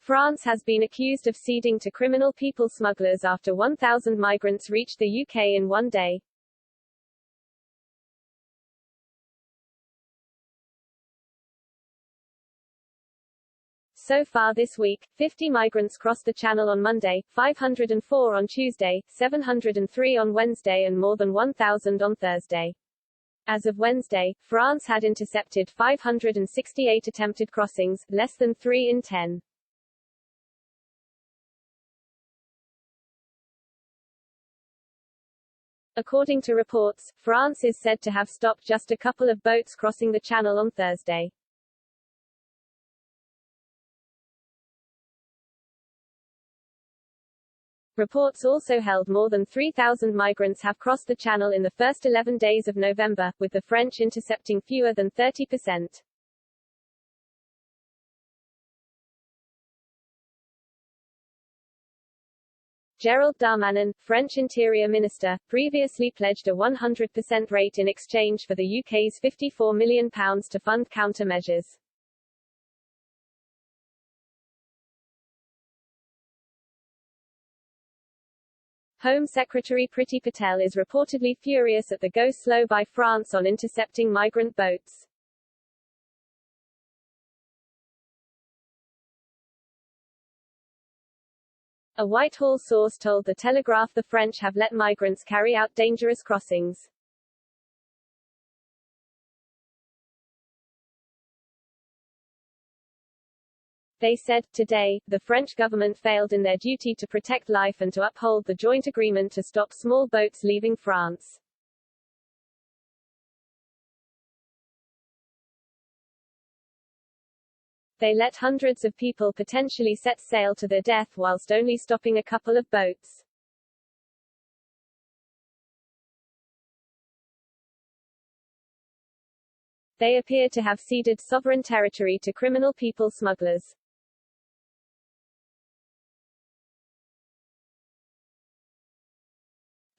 France has been accused of ceding to criminal people smugglers after 1,000 migrants reached the UK in one day. So far this week, 50 migrants crossed the Channel on Monday, 504 on Tuesday, 703 on Wednesday and more than 1,000 on Thursday. As of Wednesday, France had intercepted 568 attempted crossings, less than 3 in 10. According to reports, France is said to have stopped just a couple of boats crossing the Channel on Thursday. Reports also held more than 3,000 migrants have crossed the Channel in the first 11 days of November, with the French intercepting fewer than 30%. Gerald Darmanin, French Interior Minister, previously pledged a 100% rate in exchange for the UK's £54 million to fund countermeasures. Home Secretary Priti Patel is reportedly furious at the go-slow by France on intercepting migrant boats. A Whitehall source told The Telegraph the French have let migrants carry out dangerous crossings. They said, today, the French government failed in their duty to protect life and to uphold the joint agreement to stop small boats leaving France. They let hundreds of people potentially set sail to their death whilst only stopping a couple of boats. They appear to have ceded sovereign territory to criminal people smugglers.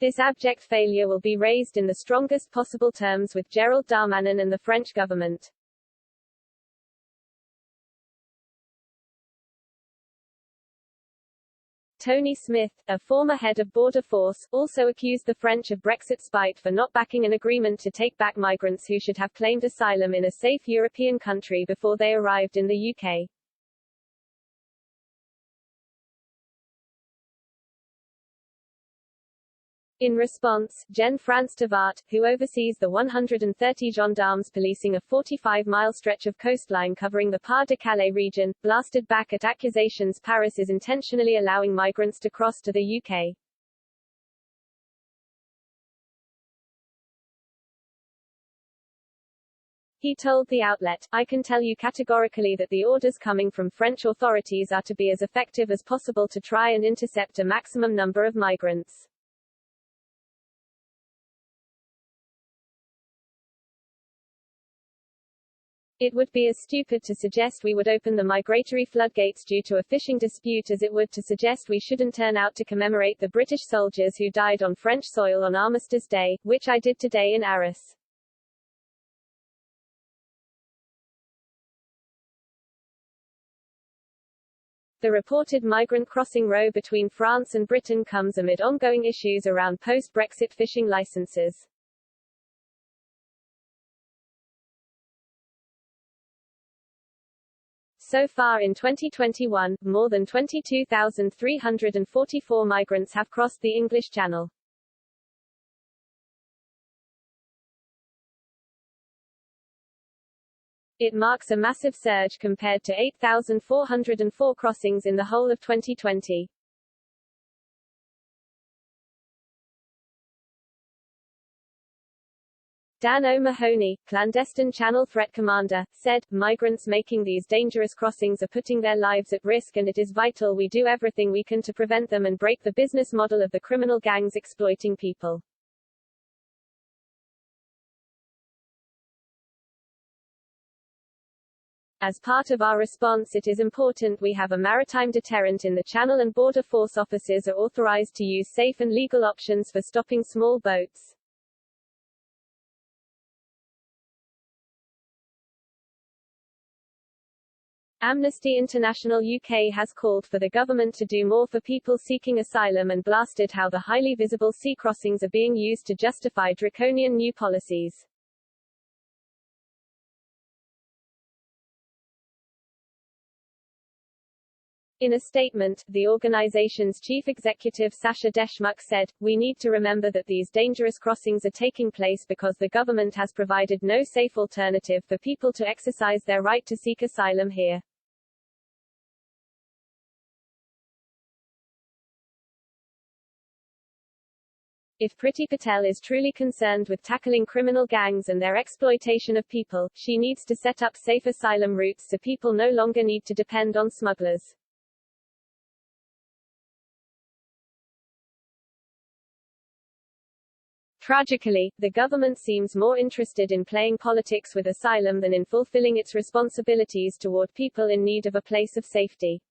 This abject failure will be raised in the strongest possible terms with Gerald Darmanin and the French government. Tony Smith, a former head of Border Force, also accused the French of Brexit spite for not backing an agreement to take back migrants who should have claimed asylum in a safe European country before they arrived in the UK. In response, Jean-France Tavart, who oversees the 130 gendarmes policing a 45-mile stretch of coastline covering the Pas-de-Calais region, blasted back at accusations Paris is intentionally allowing migrants to cross to the UK. He told the outlet, "I can tell you categorically that the orders coming from French authorities are to be as effective as possible to try and intercept a maximum number of migrants." It would be as stupid to suggest we would open the migratory floodgates due to a fishing dispute as it would to suggest we shouldn't turn out to commemorate the British soldiers who died on French soil on Armistice Day, which I did today in Arras. The reported migrant crossing row between France and Britain comes amid ongoing issues around post-Brexit fishing licenses. So far in 2021, more than 22,344 migrants have crossed the English Channel. It marks a massive surge compared to 8,404 crossings in the whole of 2020. Dan O'Mahony, clandestine Channel Threat Commander, said, "Migrants making these dangerous crossings are putting their lives at risk and it is vital we do everything we can to prevent them and break the business model of the criminal gangs exploiting people." As part of our response, it is important we have a maritime deterrent in the Channel and Border Force officers are authorized to use safe and legal options for stopping small boats. Amnesty International UK has called for the government to do more for people seeking asylum and blasted how the highly visible sea crossings are being used to justify draconian new policies. In a statement, the organization's chief executive Sasha Deshmukh said, "We need to remember that these dangerous crossings are taking place because the government has provided no safe alternative for people to exercise their right to seek asylum here." If Priti Patel is truly concerned with tackling criminal gangs and their exploitation of people, she needs to set up safe asylum routes so people no longer need to depend on smugglers. Tragically, the government seems more interested in playing politics with asylum than in fulfilling its responsibilities toward people in need of a place of safety.